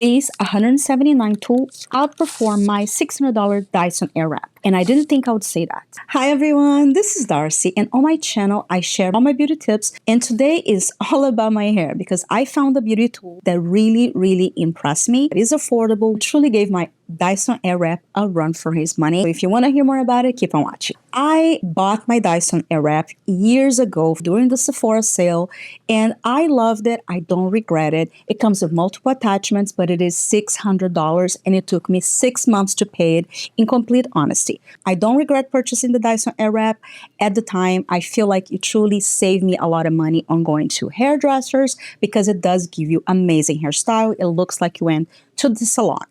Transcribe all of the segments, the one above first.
This $179 tool outperformed my $600 Dyson Air Wrap. And I didn't think I would say that. Hi everyone, this is Darcy, and on my channel I share all my beauty tips, and today is all about my hair because I found a beauty tool that really impressed me. It is affordable, truly gave my Dyson Air Wrap a run for his money. So if you want to hear more about it, keep on watching. I bought my Dyson Air Wrap years ago during the Sephora sale, and I loved it. I don't regret it. It comes with multiple attachments, but it is $600, and it took me 6 months to pay it in complete honesty. I don't regret purchasing the Dyson Air Wrap. At the time, I feel like it truly saved me a lot of money on going to hairdressers because it does give you amazing hairstyle. It looks like you went to the salon.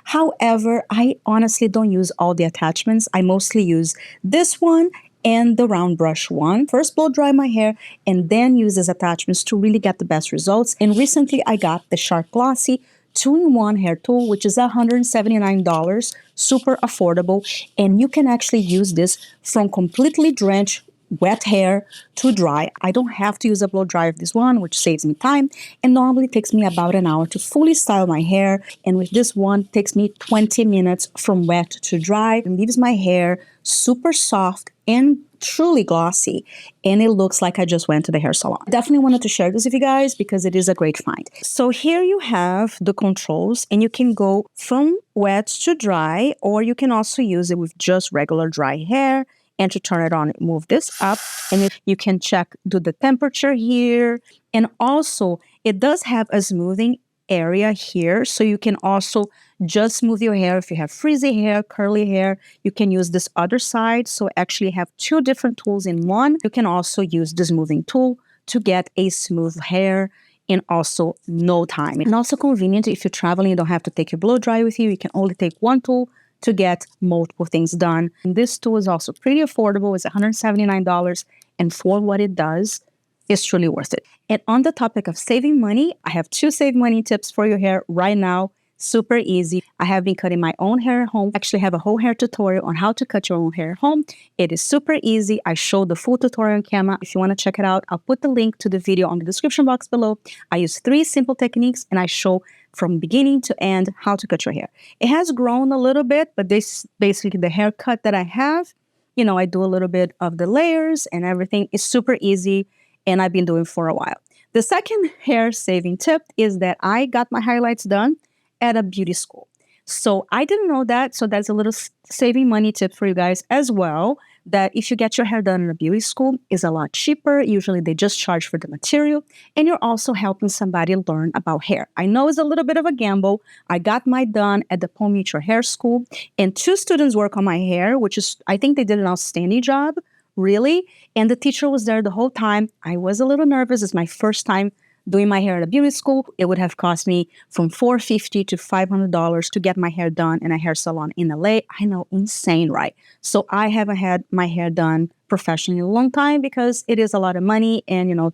However, I honestly don't use all the attachments. I mostly use this one and the round brush one. First blow dry my hair and then use these attachments to really get the best results. And recently I got the Shark Glossi 2-in-1 hair tool, which is $179, super affordable. And you can actually use this from completely drenched wet hair to dry. I don't have to use a blow dryer of this one, which saves me time, and normally takes me about an hour to fully style my hair. And with this one, it takes me 20 minutes from wet to dry. It leaves my hair super soft and truly glossy, and it looks like I just went to the hair salon. I definitely wanted to share this with you guys because it is a great find. So here you have the controls, and you can go from wet to dry, or you can also use it with just regular dry hair. And to turn it on, move this up, and you can check, do the temperature here. And also, it does have a smoothing area here, so you can also just smooth your hair. If you have frizzy hair, curly hair, you can use this other side. So actually have two different tools in one. You can also use the smoothing tool to get a smooth hair in also no time. And also convenient if you're traveling, you don't have to take your blow dry with you. You can only take one tool to get multiple things done. And this tool is also pretty affordable. It's $179, and for what it does, it's truly worth it. And on the topic of saving money, I have 2 save money tips for your hair right now. Super easy. I have been cutting my own hair at home. Actually have a whole hair tutorial on how to cut your own hair at home. It is super easy. I showed the full tutorial on camera. If you want to check it out, I'll put the link to the video on the description box below. I use 3 simple techniques, and I show from beginning to end how to cut your hair. It has grown a little bit, but this basically the haircut that I have. You know, I do a little bit of the layers and everything. It's super easy, and I've been doing for a while. The second hair saving tip is that I got my highlights done at a beauty school. So I didn't know that. So that's a little saving money tip for you guys as well, that if you get your hair done in a beauty school, is a lot cheaper. Usually they just charge for the material, and you're also helping somebody learn about hair. I know it's a little bit of a gamble. I got mine done at the Palm Mutual Hair School, and 2 students work on my hair, which is, I think they did an outstanding job, really. And the teacher was there the whole time. I was a little nervous. It's my first time doing my hair at a beauty school. It would have cost me from $450 to $500 to get my hair done in a hair salon in LA. I know, insane, right? So I haven't had my hair done professionally in a long time because it is a lot of money, and you know,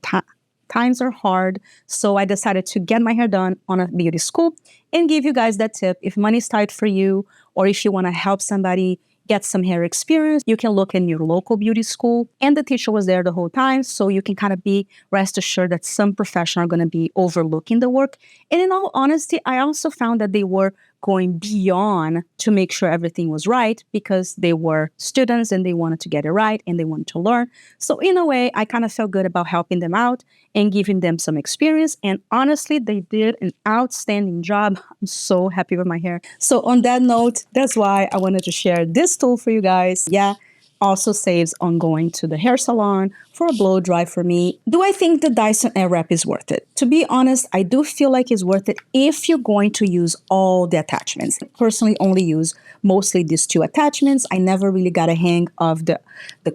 times are hard. So I decided to get my hair done on a beauty school and give you guys that tip. If money's tight for you, or if you want to help somebody get some hair experience, you can look in your local beauty school, and the teacher was there the whole time, so you can kind of be rest assured that some professional are going to be overlooking the work. And in all honesty, I also found that they were going beyond to make sure everything was right because they were students and they wanted to get it right and they wanted to learn. So in a way, I kind of felt good about helping them out and giving them some experience. And honestly, they did an outstanding job. I'm so happy with my hair. So on that note, that's why I wanted to share this tool for you guys. Yeah, also saves on going to the hair salon for a blow dry for me. Do I think the Dyson Air Wrap is worth it? To be honest, I do feel like it's worth it if you're going to use all the attachments. I personally only use mostly these 2 attachments. I never really got a hang of the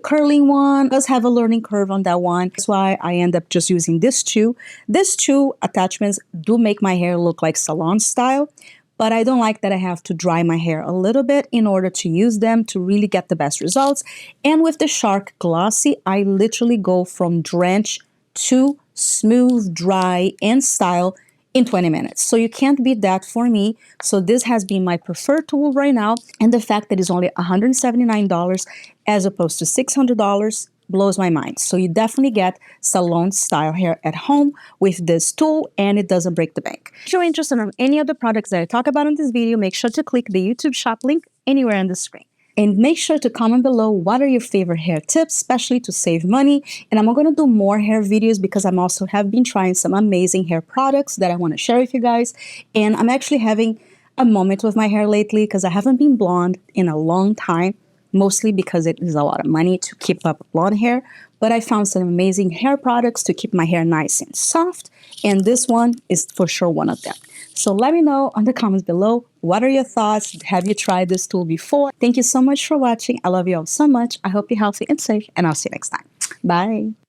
curling one. It does have a learning curve on that one. That's why I end up just using this 2. These 2 attachments do make my hair look like salon style, but I don't like that I have to dry my hair a little bit in order to use them to really get the best results. And with the Shark Glossi, I literally go from drench to smooth, dry, and style in 20 minutes. So you can't beat that for me. So this has been my preferred tool right now. And the fact that it's only $179 as opposed to $600 blows my mind. So you definitely get salon style hair at home with this tool, and it doesn't break the bank. If you're interested in any of the products that I talk about in this video, make sure to click the YouTube shop link anywhere on the screen. And make sure to comment below what are your favorite hair tips, especially to save money. And I'm going to do more hair videos because I'm also have been trying some amazing hair products that I want to share with you guys. And I'm actually having a moment with my hair lately because I haven't been blonde in a long time, mostly because it is a lot of money to keep up blonde hair. But I found some amazing hair products to keep my hair nice and soft, and this one is for sure one of them. So let me know on the comments below, what are your thoughts? Have you tried this tool before? Thank you so much for watching. I love you all so much. I hope you're healthy and safe, and I'll see you next time. Bye.